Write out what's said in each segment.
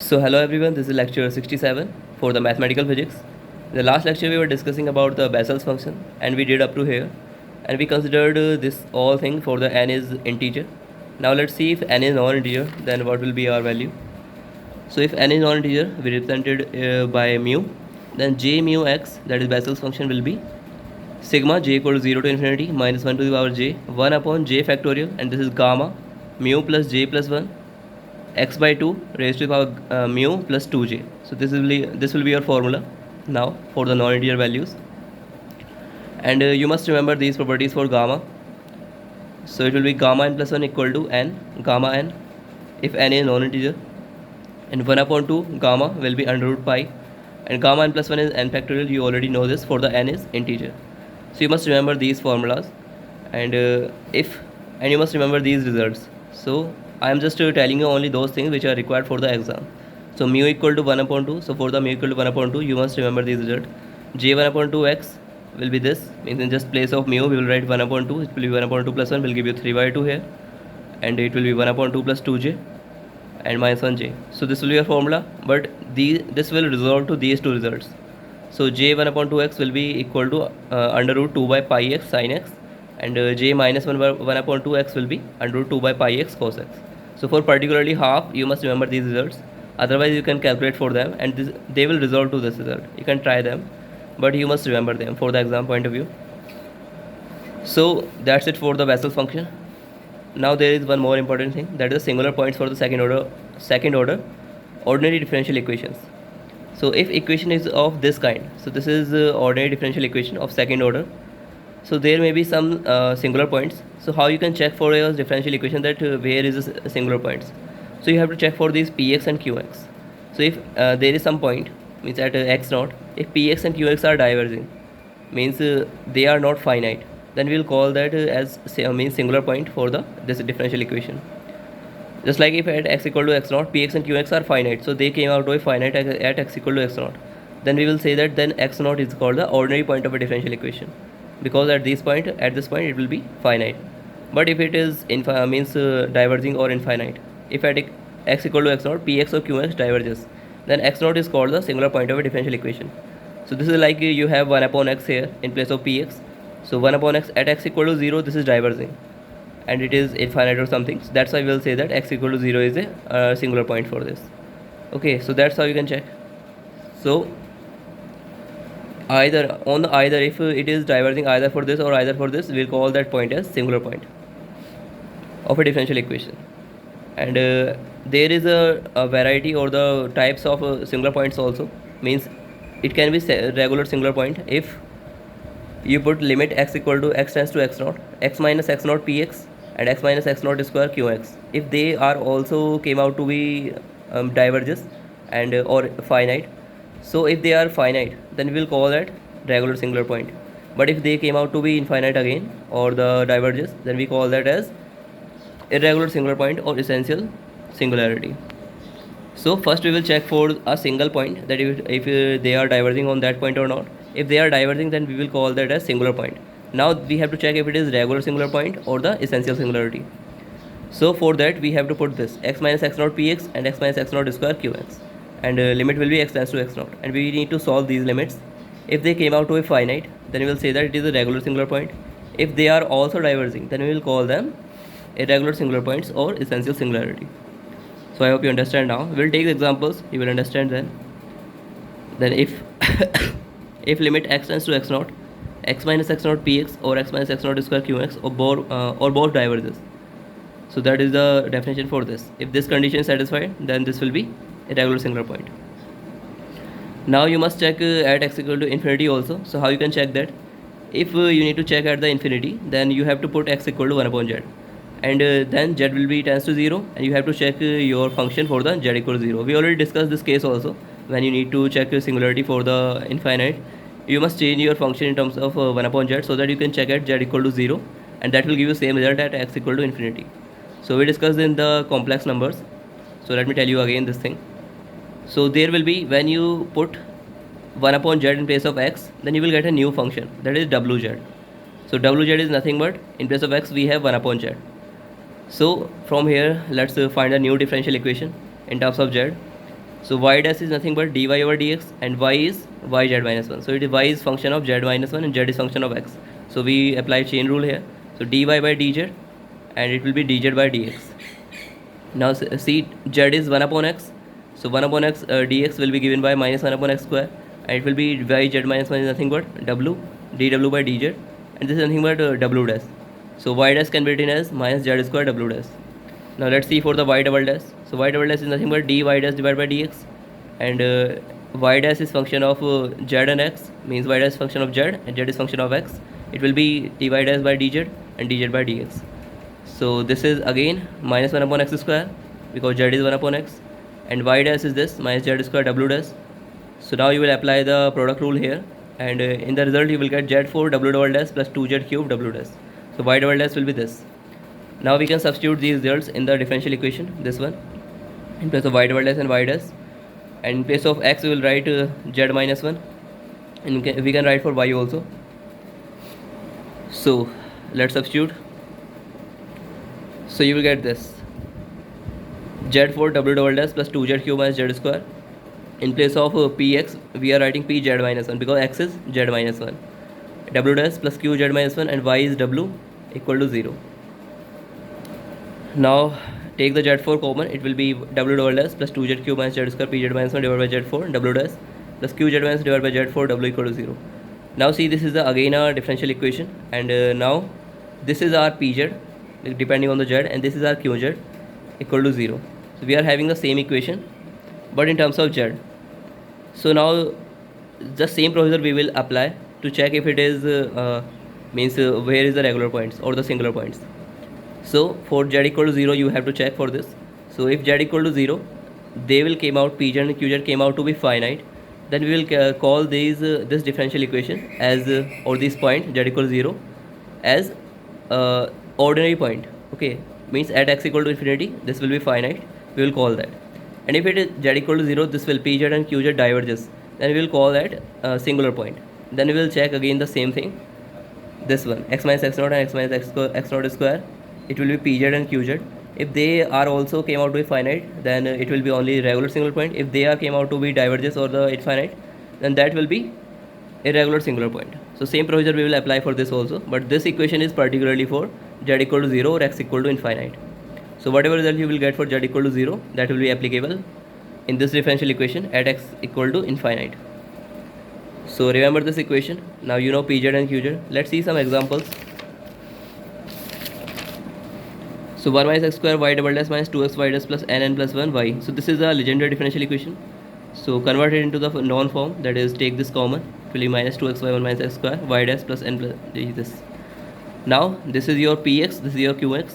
So hello everyone, this is lecture 67 for the mathematical physics. In the last lecture we were discussing about the Bessel's function and we did up to here and we considered this all thing for the n is integer. Now let's see if n is non-integer, then what will be our value. So if n is non-integer, we represented by mu, then j mu x, that is Bessel's function, will be sigma j equal to 0 to infinity minus 1 to the power j 1 upon j factorial, and this is gamma mu plus j plus 1 x by 2 raised to the power mu plus 2j. So this will be your formula now for the non-integer values, and you must remember these properties for gamma. So it will be gamma n plus 1 equal to n gamma n if n is non-integer, and 1 upon 2 gamma will be under root pi, and gamma n plus 1 is n factorial. You already know this for the n is integer. So you must remember these formulas, and you must remember these results. So I am just telling you only those things which are required for the exam. So mu equal to 1 upon 2. So for the mu equal to 1 upon 2, you must remember this result. J1 upon 2x will be this. Means in just place of mu, we will write 1 upon 2. It will be 1 upon 2 plus 1 will give you 3 by 2 here. And it will be 1 upon 2 plus 2j and minus 1j. So this will be your formula. But this will resolve to these two results. So j1 upon 2x will be equal to under root 2 by pi x sin x. And j minus 1 upon 2x will be under root 2 by pi x cos x. So for particularly half, you must remember these results. Otherwise, you can calculate for them, and they will resolve to this result. You can try them, but you must remember them for the exam point of view. So that's it for the Bessel's function. Now there is one more important thing, that is the singular points for the second order ordinary differential equations. So if equation is of this kind, so this is ordinary differential equation of second order. So there may be some singular points. So how you can check for your differential equation that where is the singular points? So you have to check for these px and qx. So if there is some point, means at x naught, if px and qx are diverging, means they are not finite, then we will call that as means singular point for this differential equation. Just like if at x equal to x naught, px and qx are finite, so they came out to a finite at x equal to x naught, then we will say that then x naught is called the ordinary point of a differential equation, because at this point it will be finite. But if it is diverging or infinite, if at x equal to x naught, px or qx diverges, then x naught is called the singular point of a differential equation. So this is like you have 1 upon x here in place of px. So 1 upon x at x equal to 0, this is diverging and it is infinite or something. So that's why we will say that x equal to 0 is a singular point for this. Okay, so that's how you can check. So either if it is diverging either for this or either for this, we'll call that point as singular point of a differential equation. And there is a variety or the types of singular points also. Means it can be regular singular point if you put limit x equal to x tends to x naught, x minus x naught px and x minus x naught square qx. If they are also came out to be diverges and or finite. So if they are finite, then we will call that regular singular point. But if they came out to be infinite again or the diverges, then we call that as irregular singular point or essential singularity. So first we will check for a single point, that if they are diverging on that point or not. If they are diverging, then we will call that as singular point. Now we have to check if it is regular singular point or the essential singularity. So for that we have to put this x minus x naught px and x minus x naught square qx, and limit will be x tends to x naught, and we need to solve these limits. If they came out to a finite, then we will say that it is a regular singular point. If they are also diverging, then we will call them irregular singular points or essential singularity. So I hope you understand now. We will take the examples, you will understand then. Then if if limit x tends to x naught, x minus x naught px or x minus x naught square qx or both diverges. So that is the definition for this. If this condition is satisfied, then this will be a regular singular point. Now you must check at x equal to infinity also. So how you can check that? If you need to check at the infinity, then you have to put x equal to 1 upon z, and then z will be tends to 0, and you have to check your function for the z equal to 0. We already discussed this case also. When you need to check singularity for the infinite, you must change your function in terms of 1 upon z, so that you can check at z equal to 0, and that will give you same result at x equal to infinity. So we discussed in the complex numbers. So let me tell you again this thing. So there will be, when you put 1 upon z in place of x, then you will get a new function, that is wz. So wz is nothing but in place of x we have 1 upon z. So from here let's find a new differential equation in terms of z. So y dash is nothing but dy over dx, and y is yz minus 1. So it is y is function of z minus 1 and z is function of x. So we apply chain rule here. So dy by dz, and it will be dz by dx. Now see, z is 1 upon x. So 1 upon x dx will be given by minus 1 upon x square, and it will be yz minus 1 is nothing but w dw by dz, and this is nothing but w dash. So y dash can be written as minus z square w dash. Now let's see for the y double dash. So y double dash is nothing but dy dash divided by dx, and y dash is function of z and x, means y dash is function of z and z is function of x. It will be dy dash by dz and dz by dx. So this is again minus 1 upon x square, because z is 1 upon x, and y dash is this minus z square w dash. So now you will apply the product rule here, and in the result you will get z4 w double dash plus 2z cube w dash. So y double dash will be this. Now we can substitute these results in the differential equation, this one, in place of y double dash and y dash, and in place of x we will write z minus 1, and we can write for y also. So let's substitute. So you will get this z4 w double dash plus 2z cube minus z square. In place of px we are writing pz minus 1, because x is z minus 1, w dash plus qz minus 1, and y is w equal to 0. Now take the z4 common, it will be w double dash plus 2z cube minus z square pz minus 1 divided by z4 w dash plus qz minus divided by z4 w equal to 0. Now see, this is again a differential equation, and now this is our pz depending on the z, and this is our qz equal to 0. So we are having the same equation but in terms of z. So now the same procedure we will apply to check if it is where is the regular points or the singular points. So for z equal to 0 you have to check for this. So if z equal to 0, they will came out, pz and qz came out to be finite, then we will call these this differential equation as or this point z equal to 0 as ordinary point. Okay, means at x equal to infinity this will be finite, we will call that. And if it is z equal to 0, this will pz and qz diverges, then we will call that singular point. Then we will check again the same thing, this one x minus x naught and x minus x naught square, it will be pz and qz. If they are also came out to be finite, then it will be only regular singular point. If they are came out to be diverges or the infinite, then that will be irregular singular point. So same procedure we will apply for this also, but this equation is particularly for z equal to 0 or x equal to infinite. So whatever result you will get for z equal to 0, that will be applicable in this differential equation at x equal to infinite. So remember this equation. Now you know pz and qz. Let's see some examples. So 1 minus x square y double dash minus 2x y dash plus n plus 1 y. So this is a legendary differential equation. So convert it into the known form, that is take this common, it will be minus 2xy 1 minus x square y dash plus n plus this. Now this is your px, this is your qx,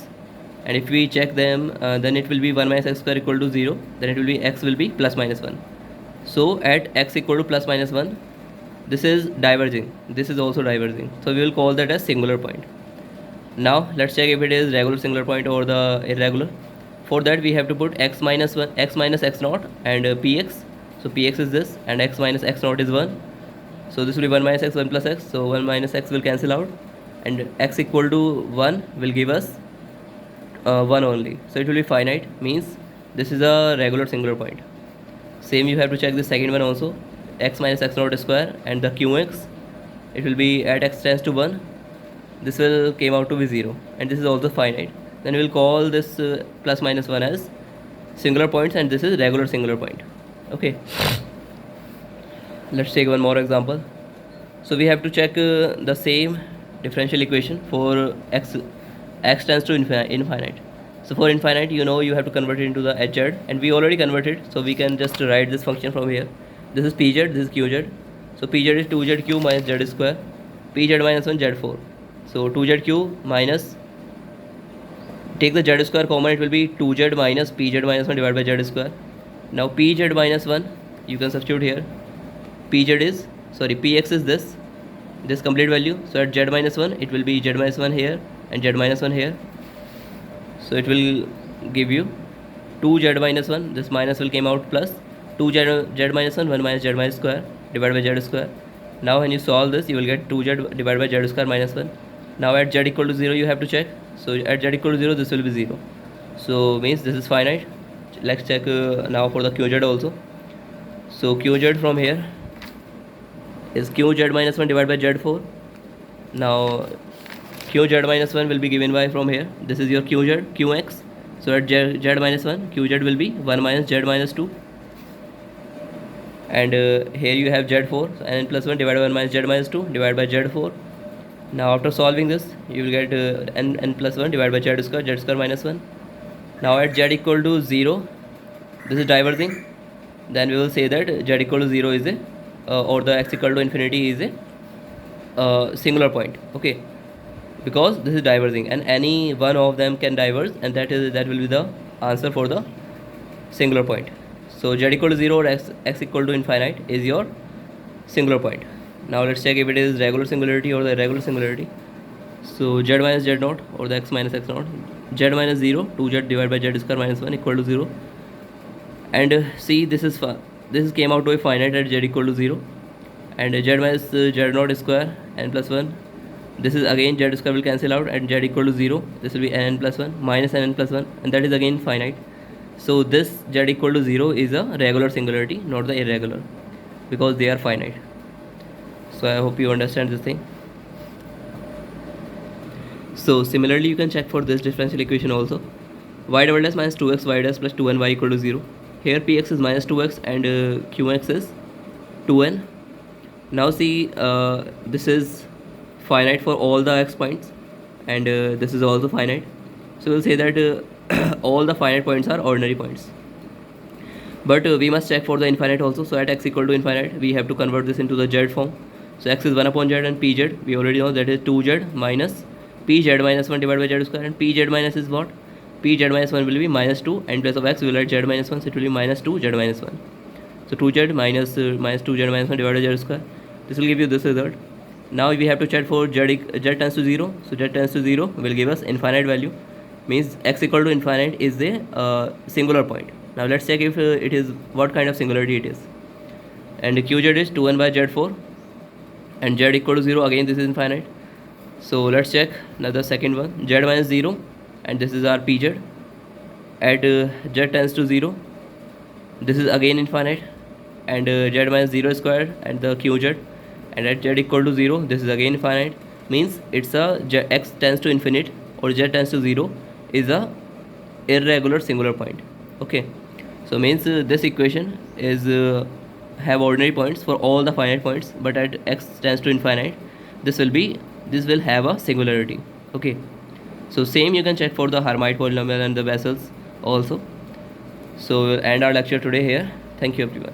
and if we check them, then it will be 1 minus x square equal to 0, then it will be x will be plus minus 1. So at x equal to plus minus 1, this is diverging, this is also diverging, so we will call that as singular point. Now let's check if it is regular singular point or the irregular. For that we have to put x minus 1, x minus x naught and px. So px is this and x minus x naught is 1. So this will be 1 minus x 1 plus x, so 1 minus x will cancel out, and x equal to 1 will give us 1 only, so it will be finite, means this is a regular singular point. Same you have to check the second one also, x minus x naught square and the qx, it will be at x tends to 1, this will came out to be 0, and this is also finite. Then we will call this plus minus 1 as singular points, and this is regular singular point. Okay, let's take one more example. So we have to check the same differential equation for x tends to infinite. So for infinite, you know, you have to convert it into the hz, and we already converted, so we can just write this function from here. This is pz, this is qz. So pz is 2z cube minus z square, pz minus 1 z4. So 2z cube minus, take the z square common, it will be 2z minus pz minus 1 divided by z square. Now pz minus 1 you can substitute here, px is this complete value. So at z minus 1 it will be z minus 1 here and z minus 1 here, so it will give you 2z minus 1, this minus will came out plus 2z z minus 1 minus z minus square divided by z square. Now when you solve this, you will get 2z divided by z square minus 1. Now at z equal to 0 you have to check, so at z equal to 0 this will be 0, so means this is finite. Let's check now for the qz also. So qz from here is qz minus 1 divided by z4. Now qz minus 1 will be given by from here. This is your qx. So at z minus 1, qz will be 1 minus z minus 2. And here you have z4, so n plus 1 divided by 1 minus z minus 2 divided by z4. Now after solving this, you will get n plus 1 divided by z square minus 1. Now at z equal to 0, this is diverging. Then we will say that z equal to 0 is a or the x equal to infinity is a singular point. Okay, because this is diverging and any one of them can diverge, and that will be the answer for the singular point. So z equal to 0 or x equal to infinite is your singular point. Now let's check if it is regular singularity or the irregular singularity. So z minus z naught or the x minus x naught, z minus 0, 2z divided by z square minus 1 equal to 0. And see, this came out to a finite at z equal to 0, and z minus z naught square n plus 1. This is again z square will cancel out, and z equal to 0. This will be n plus 1 minus n plus 1, and that is again finite. So this z equal to 0 is a regular singularity, not the irregular, because they are finite. So I hope you understand this thing. So similarly, you can check for this differential equation also. Y double dash minus 2x y dash plus 2n y equal to 0. Here px is minus 2x and qx is 2n. Now see, this is finite for all the x points, and this is also finite. So we'll say that all the finite points are ordinary points. But we must check for the infinite also. So at x equal to infinite, we have to convert this into the z form. So x is 1 upon z, and pz, we already know that is 2z minus pz minus 1 divided by z square, and pz minus is what? Pz minus 1 will be minus 2, and in place of x we will write z minus 1, so it will be minus 2 z minus 1. So 2z minus 2 z minus 1 divided by z square. This will give you this result. Now we have to check for z tends to 0. So z tends to 0 will give us infinite value, means x equal to infinite is a singular point. Now let's check if it is what kind of singularity it is. And qz is 2n by z4, and z equal to 0, again this is infinite. So let's check another second one, z minus 0, and this is our pz. At z tends to 0, this is again infinite, and z minus 0 square and the qz. And at z equal to 0, this is again infinite, means it's a x tends to infinite or z tends to 0 is a irregular singular point. Okay, so means this equation is have ordinary points for all the finite points, but at x tends to infinite, this will have a singularity. Okay, so same you can check for the Hermite polynomial and the Bessel's also. So we'll end our lecture today here. Thank you everyone.